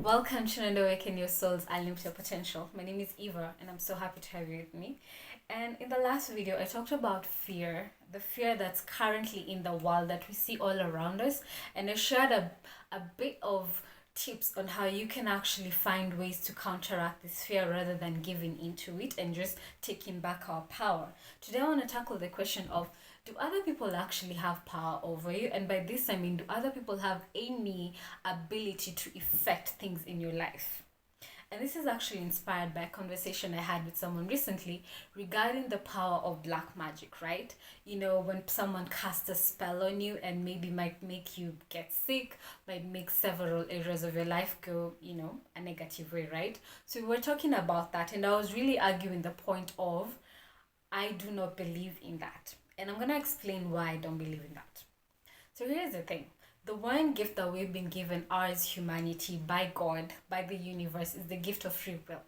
Welcome to and Awaken Your Soul's Unlimited Potential. My name is Eva and I'm so happy to have you with me. And in the last video, I talked about fear, the fear that's currently in the world that we see all around us. And I shared a bit of tips on how you can actually find ways to counteract this fear rather than giving into it and just taking back our power. Today, I want to tackle the question of, do other people actually have power over you? And by this, I mean, do other people have any ability to affect things in your life? And this is actually inspired by a conversation I had with someone recently regarding the power of black magic, right? You know, when someone casts a spell on you and maybe might make you get sick, might make several areas of your life go, a negative way, right? So we were talking about that, and I was really arguing the point of, I do not believe in that. And I'm going to explain why I don't believe in that. So here's the thing. The one gift that we've been given as humanity by God, by the universe, is the gift of free will.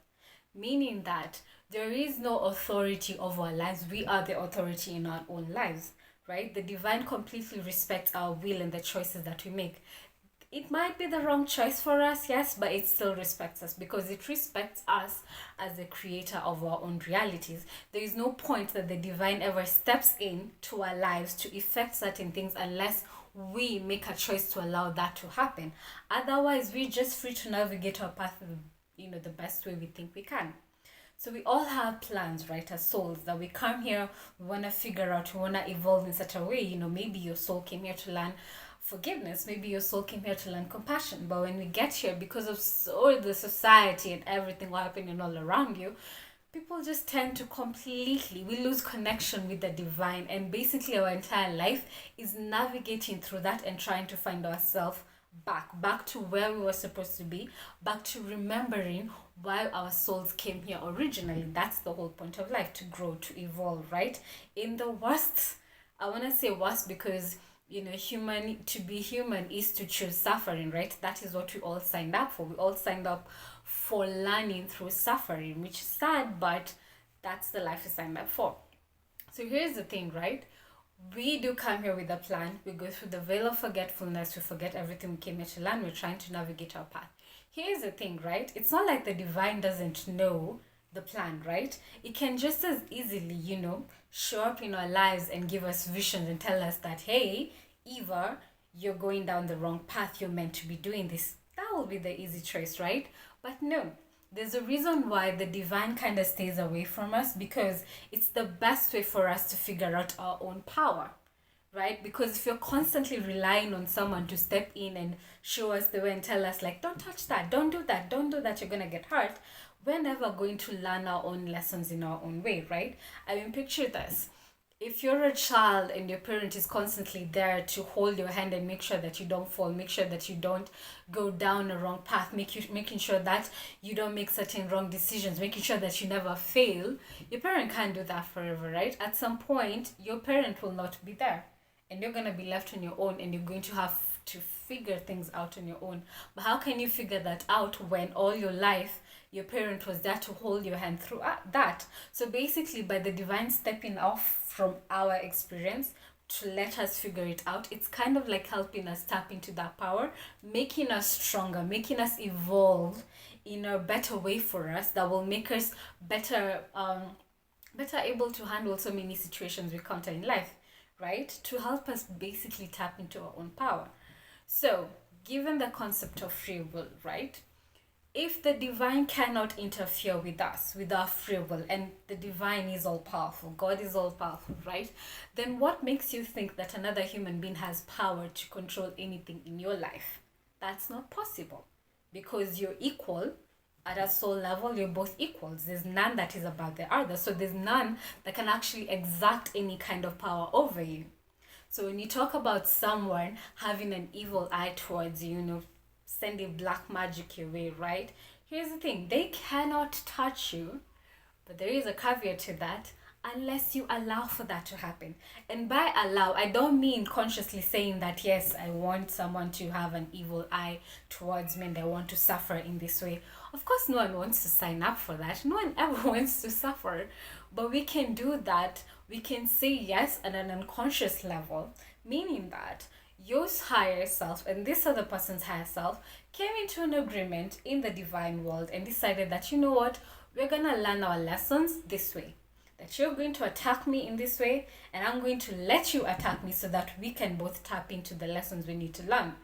Meaning that there is no authority over our lives. We are the authority in our own lives, right? The divine completely respects our will and the choices that we make. It might be the wrong choice for us, yes, but it still respects us because it respects us as the creator of our own realities. There is no point that the divine ever steps in to our lives to effect certain things unless we make a choice to allow that to happen. Otherwise, we're just free to navigate our path, the best way we think we can. So we all have plans, right, as souls, that we come here, we want to figure out, we want to evolve in such a way. Maybe your soul came here to learn forgiveness, maybe your soul came here to learn compassion. But when we get here, because of the society and everything happening all around you, people just tend to we lose connection with the divine, and basically our entire life is navigating through that and trying to find ourselves back to where we were supposed to be, back to remembering why our souls came here originally. That's the whole point of life, to grow, to evolve, right? In the worst, I want to say worst because to be human is to choose suffering, right? That is what we all signed up for. We all signed up for learning through suffering, which is sad, but that's the life we signed up for. So here's the thing, right? We do come here with a plan. We go through the veil of forgetfulness. We forget everything we came here to learn. We're trying to navigate our path. Here's the thing, right? It's not like the divine doesn't know the plan, right? It can just as easily, show up in our lives and give us visions and tell us that, hey, Eva, you're going down the wrong path. You're meant to be doing this. That will be the easy choice, right? But no, there's a reason why the divine kind of stays away from us, because it's the best way for us to figure out our own power, right? Because if you're constantly relying on someone to step in and show us the way and tell us, like, don't touch that, don't do that, you're going to get hurt, we're never going to learn our own lessons in our own way, right? I mean, picture this. If you're a child and your parent is constantly there to hold your hand and make sure that you don't fall, make sure that you don't go down a wrong path, making sure that you don't make certain wrong decisions, making sure that you never fail, your parent can't do that forever, right? At some point, your parent will not be there and you're going to be left on your own, and you're going to have to figure things out on your own. But how can you figure that out when all your life your parent was there to hold your hand through that? So basically, by the divine stepping off from our experience to let us figure it out, it's kind of like helping us tap into that power, making us stronger, making us evolve in a better way for us that will make us better able to handle so many situations we encounter in life, right? To help us basically tap into our own power. So given the concept of free will, right? If the divine cannot interfere with us, with our free will, and the divine is all powerful, God is all powerful, right? Then what makes you think that another human being has power to control anything in your life? That's not possible, because you're equal at a soul level. You're both equals. There's none that is above the other. So there's none that can actually exact any kind of power over you. So when you talk about someone having an evil eye towards you, sending black magic your way, right? Here's the thing. They cannot touch you, but there is a caveat to that, unless you allow for that to happen. And by allow, I don't mean consciously saying that, yes, I want someone to have an evil eye towards me and I want to suffer in this way. Of course, no one wants to sign up for that. No one ever wants to suffer. But we can do that. We can say yes at an unconscious level, meaning that your higher self and this other person's higher self came into an agreement in the divine world and decided that, you know what, we're gonna learn our lessons this way. That you're going to attack me in this way, and I'm going to let you attack me so that we can both tap into the lessons we need to learn.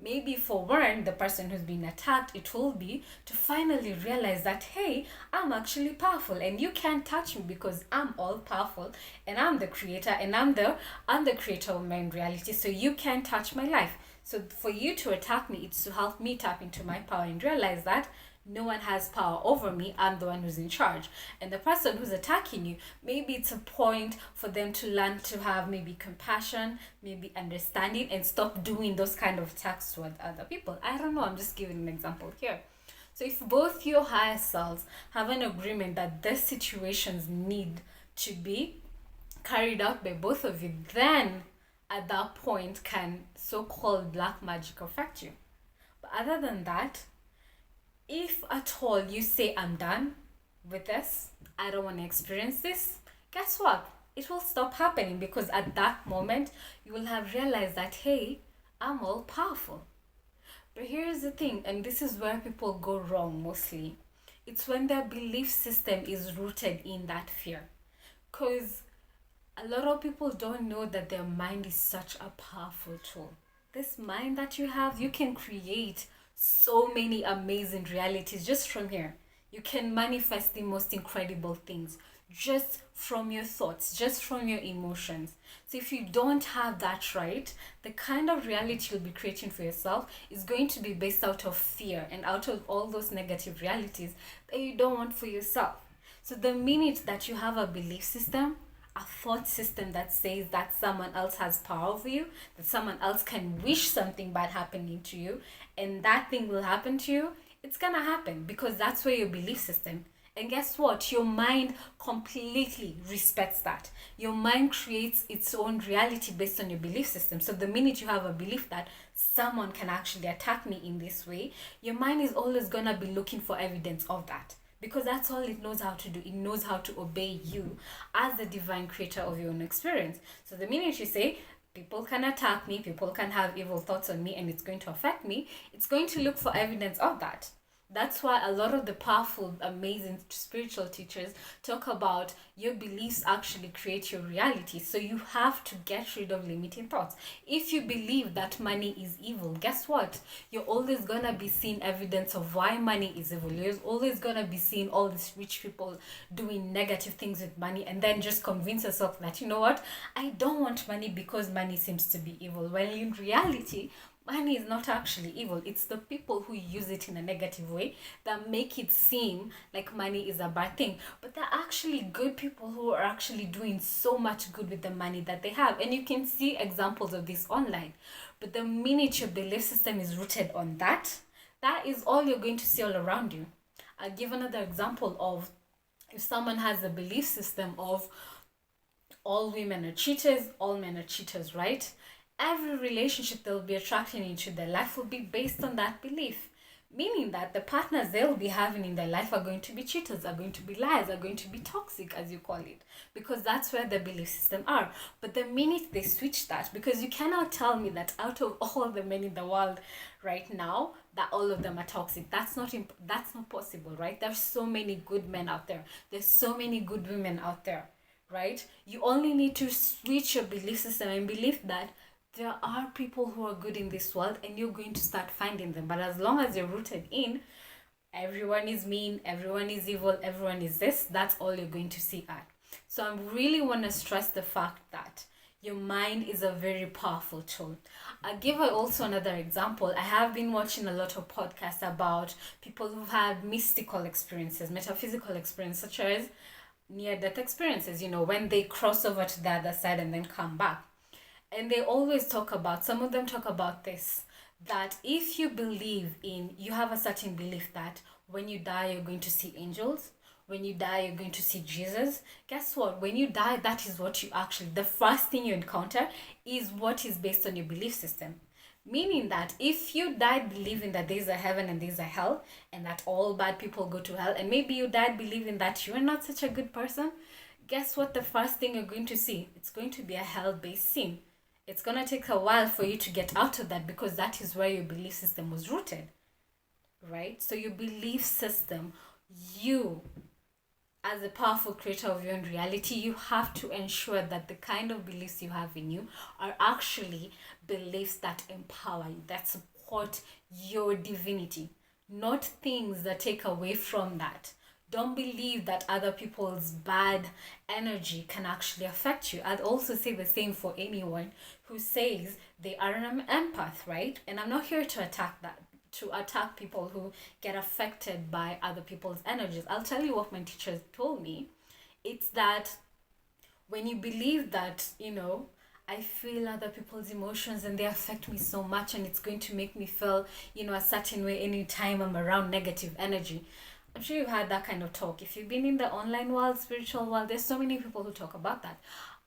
Maybe for one, the person who's being attacked, it will be to finally realize that, hey, I'm actually powerful and you can't touch me because I'm all powerful and I'm the creator and I'm the creator of my own reality. So you can't touch my life. So for you to attack me, it's to help me tap into my power and realize that no one has power over me. I'm the one who's in charge. And the person who's attacking you, maybe it's a point for them to learn to have maybe compassion, maybe understanding, and stop doing those kind of attacks toward other people. I don't know. I'm just giving an example here. So if both your higher selves have an agreement that these situations need to be carried out by both of you, then at that point can so-called black magic affect you. But other than that, if at all you say, I'm done with this, I don't want to experience this, guess what? It will stop happening because at that moment you will have realized that, hey, I'm all powerful. But here's the thing, and this is where people go wrong mostly. It's when their belief system is rooted in that fear. Because a lot of people don't know that their mind is such a powerful tool. This mind that you have, you can create so many amazing realities just from here. You can manifest the most incredible things just from your thoughts, just from your emotions. So if you don't have that right, the kind of reality you'll be creating for yourself is going to be based out of fear and out of all those negative realities that you don't want for yourself. So the minute that you have a belief system, a thought system that says that someone else has power over you, that someone else can wish something bad happening to you, and that thing will happen to you, it's gonna happen because that's where your belief system. And guess what? Your mind completely respects that. Your mind creates its own reality based on your belief system. So the minute you have a belief that someone can actually attack me in this way, your mind is always gonna be looking for evidence of that. Because that's all it knows how to do. It knows how to obey you as the divine creator of your own experience. So the minute you say, people can attack me, people can have evil thoughts on me, and it's going to affect me, it's going to look for evidence of that. That's why a lot of the powerful, amazing spiritual teachers talk about your beliefs actually create your reality. So you have to get rid of limiting thoughts. If you believe that money is evil, guess what? You're always gonna be seeing evidence of why money is evil. You're always gonna be seeing all these rich people doing negative things with money and then just convince yourself that, you know what? I don't want money because money seems to be evil. Well, in reality, money is not actually evil. It's the people who use it in a negative way that make it seem like money is a bad thing. But they're actually good people who are actually doing so much good with the money that they have. And you can see examples of this online. But the minute your belief system is rooted on that, that is all you're going to see all around you. I'll give another example of if someone has a belief system of all women are cheaters, all men are cheaters, right? Every relationship they'll be attracting into their life will be based on that belief. Meaning that the partners they'll be having in their life are going to be cheaters, are going to be liars, are going to be toxic, as you call it. Because that's where the belief system are. But the minute they switch that, because you cannot tell me that out of all the men in the world right now, that all of them are toxic. That's not possible, right? There's so many good men out there. There's so many good women out there, right? You only need to switch your belief system and believe that there are people who are good in this world and you're going to start finding them. But as long as you're rooted in everyone is mean, everyone is evil, everyone is this, that's all you're going to see at. So I really want to stress the fact that your mind is a very powerful tool. I'll give also another example. I have been watching a lot of podcasts about people who've had mystical experiences, metaphysical experiences, such as near-death experiences, when they cross over to the other side and then come back. And they always talk about, some of them talk about this, that if you have a certain belief that when you die, you're going to see angels. When you die, you're going to see Jesus. Guess what? When you die, that is what the first thing you encounter is what is based on your belief system. Meaning that if you died believing that there's a heaven and there's a hell, and that all bad people go to hell, and maybe you died believing that you're not such a good person, guess what the first thing you're going to see? It's going to be a hell-based scene. It's going to take a while for you to get out of that, because that is where your belief system was rooted, right? So your belief system, you as a powerful creator of your own reality, you have to ensure that the kind of beliefs you have in you are actually beliefs that empower you, that support your divinity, not things that take away from that. Don't believe that other people's bad energy can actually affect you. I'd also say the same for anyone who says they are an empath, right? And I'm not here to attack that, to attack people who get affected by other people's energies. I'll tell you what my teachers told me. It's that when you believe that, I feel other people's emotions and they affect me so much, and it's going to make me feel, a certain way anytime I'm around negative energy. I'm sure you've had that kind of talk. If you've been in the online world, spiritual world, there's so many people who talk about that.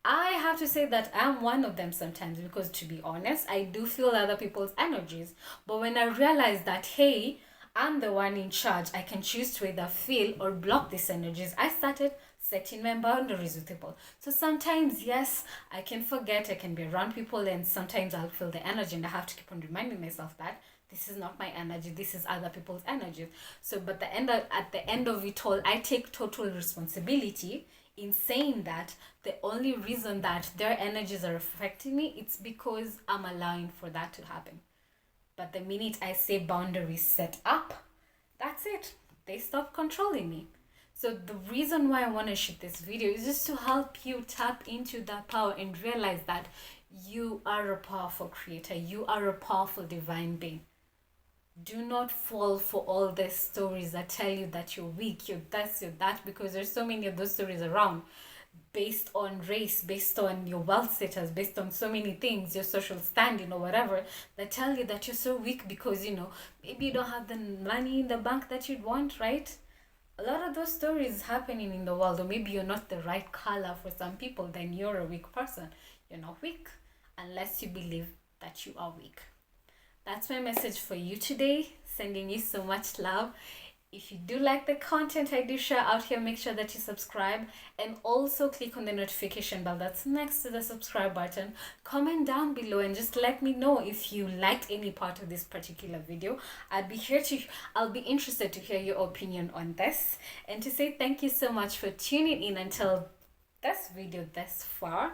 I have to say that I'm one of them sometimes, because to be honest, I do feel other people's energies. But when I realize that, hey, I'm the one in charge, I can choose to either feel or block these energies, I started setting my boundaries with people. So sometimes, yes, I can forget, I can be around people, and sometimes I'll feel the energy, and I have to keep on reminding myself that this is not my energy, this is other people's energies. So but at the end of it all, I take total responsibility in saying that the only reason that their energies are affecting me, it's because I'm allowing for that to happen. But the minute I say boundaries set up, that's it, they stop controlling me. So the reason why I want to shoot this video is just to help you tap into that power and realize that you are a powerful creator, you are a powerful divine being. Do not fall for all the stories that tell you that you're weak, you're this, you're that, because there's so many of those stories around, based on race, based on your wealth status, based on so many things, your social standing or whatever, that tell you that you're so weak because, maybe you don't have the money in the bank that you'd want, right? A lot of those stories happening in the world, or maybe you're not the right color for some people, then you're a weak person. You're not weak unless you believe that you are weak. That's my message for you today. Sending you so much love. If you do like the content I do share out here, make sure that you subscribe, and also click on the notification bell that's next to the subscribe button. Comment down below and just let me know if you liked any part of this particular video. I'll be interested to hear your opinion on this, and to say thank you so much for tuning in until this video this far.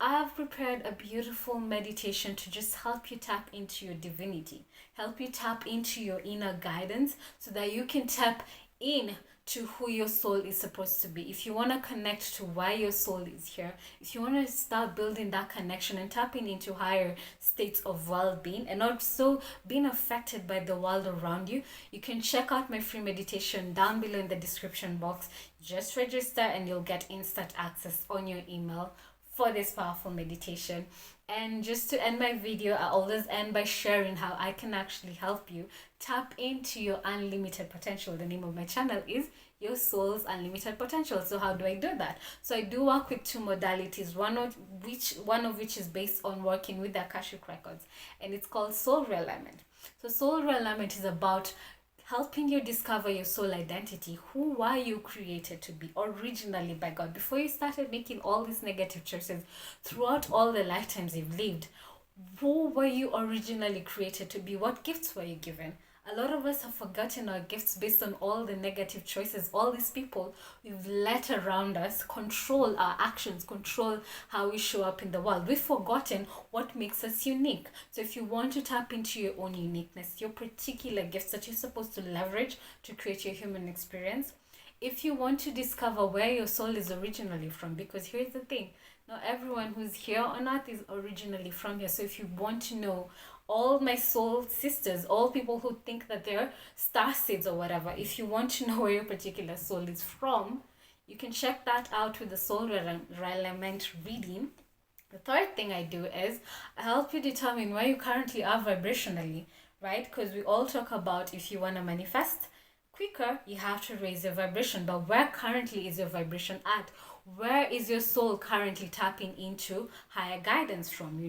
I've prepared a beautiful meditation to just help you tap into your divinity, help you tap into your inner guidance, so that you can tap in to who your soul is supposed to be. If you want to connect to why your soul is here, if you want to start building that connection and tapping into higher states of well-being and not so being affected by the world around you, you can check out my free meditation down below in the description box. Just register and you'll get instant access on your email for this powerful meditation. And just to end my video, I always end by sharing how I can actually help you tap into your unlimited potential. The name of my channel is Your Soul's Unlimited Potential. So how do I do that? So I do work with two modalities, one of which is based on working with the Akashic records, and it's called soul realignment. So soul realignment is about helping you discover your soul identity. Who were you created to be originally by God? Before you started making all these negative choices throughout all the lifetimes you've lived, who were you originally created to be? What gifts were you given? A lot of us have forgotten our gifts based on all the negative choices. All these people we've let around us control our actions, control how we show up in the world. We've forgotten what makes us unique. So if you want to tap into your own uniqueness, your particular gifts that you're supposed to leverage to create your human experience, if you want to discover where your soul is originally from, because here's the thing, not everyone who's here on earth is originally from here. So if you want to know, all my soul sisters, all people who think that they're star seeds or whatever, if you want to know where your particular soul is from, you can check that out with the soul realignment reading. The third thing I do is I help you determine where you currently are vibrationally, right? Because we all talk about, if you want to manifest quicker, you have to raise your vibration. But where currently is your vibration at? Where is your soul currently tapping into higher guidance from?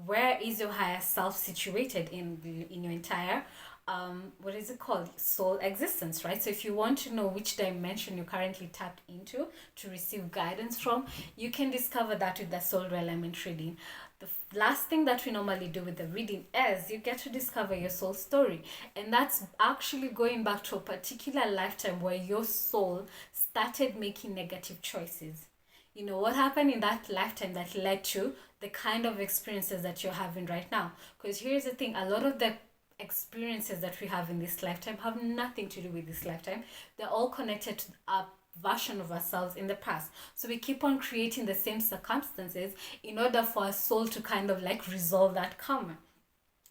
Where is your higher self situated in your entire what is it called, soul existence, right? So if you want to know which dimension you currently tapped into to receive guidance from, you can discover that with the soul realignment reading. The last thing that we normally do with the reading is you get to discover your soul story. And that's actually going back to a particular lifetime where your soul started making negative choices. You know, what happened in that lifetime that led to the kind of experiences that you're having right now. Because here's the thing, a lot of the experiences that we have in this lifetime have nothing to do with this lifetime. They're all connected to a version of ourselves in the past. So we keep on creating the same circumstances in order for our soul to kind of like resolve that karma.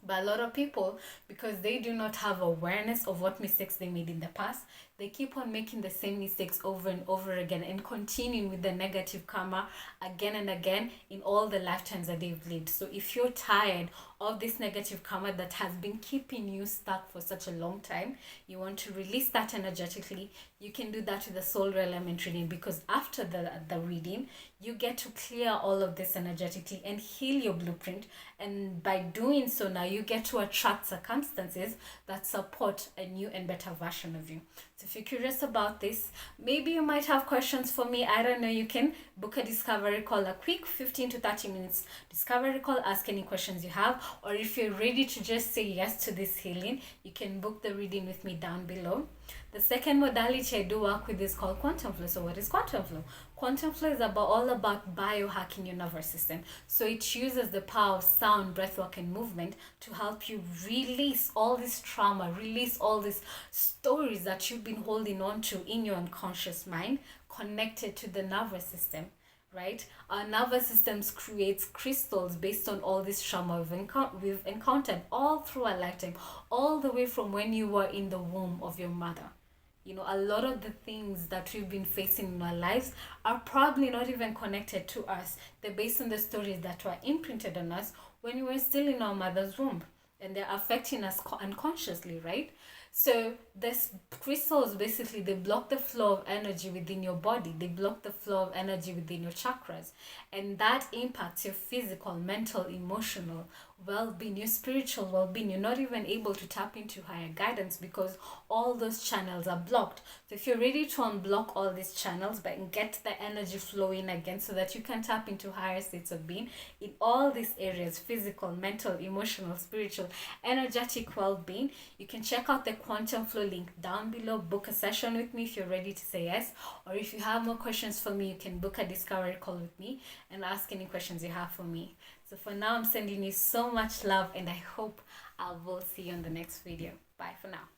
But a lot of people, because they do not have awareness of what mistakes they made in the past, they keep on making the same mistakes over and over again and continuing with the negative karma again and again in all the lifetimes that they've lived. So if you're tired of this negative karma that has been keeping you stuck for such a long time, you want to release that energetically, you can do that with the soul element reading, because after the reading, you get to clear all of this energetically and heal your blueprint. And by doing so, now you get to attract circumstances that support a new and better version of you. So if you're curious about this, maybe you might have questions for me, I don't know, you can book a discovery call, a quick 15 to 30 minutes discovery call, ask any questions you have. Or if you're ready to just say yes to this healing, you can book the reading with me down below. The second modality I do work with is called quantum flow. So what is quantum flow? Quantum flow is all about biohacking your nervous system. So it uses the power of sound, breathwork, and movement to help you release all this trauma, release all these stories that you've been holding on to in your unconscious mind, connected to the nervous system. Right? Our nervous systems creates crystals based on all this trauma we've encountered all through our lifetime, all the way from when you were in the womb of your mother. You know, a lot of the things that we've been facing in our lives are probably not even connected to us. They're based on the stories that were imprinted on us when we were still in our mother's womb, and they're affecting us unconsciously, right? So this crystals, basically, they block the flow of energy within your body. They block the flow of energy within your chakras. And that impacts your physical, mental, emotional well-being, your spiritual well-being. You're not even able to tap into higher guidance because all those channels are blocked. So if you're ready to unblock all these channels but get the energy flowing again so that you can tap into higher states of being in all these areas, physical, mental, emotional, spiritual, energetic well-being, you can check out the quantum flow link down below. Book a session with me if you're ready to say yes, or if you have more questions for me, you can book a discovery call with me and ask any questions you have for me. So for now, I'm sending you so much love, and I hope I will see you in the next video. Bye for now.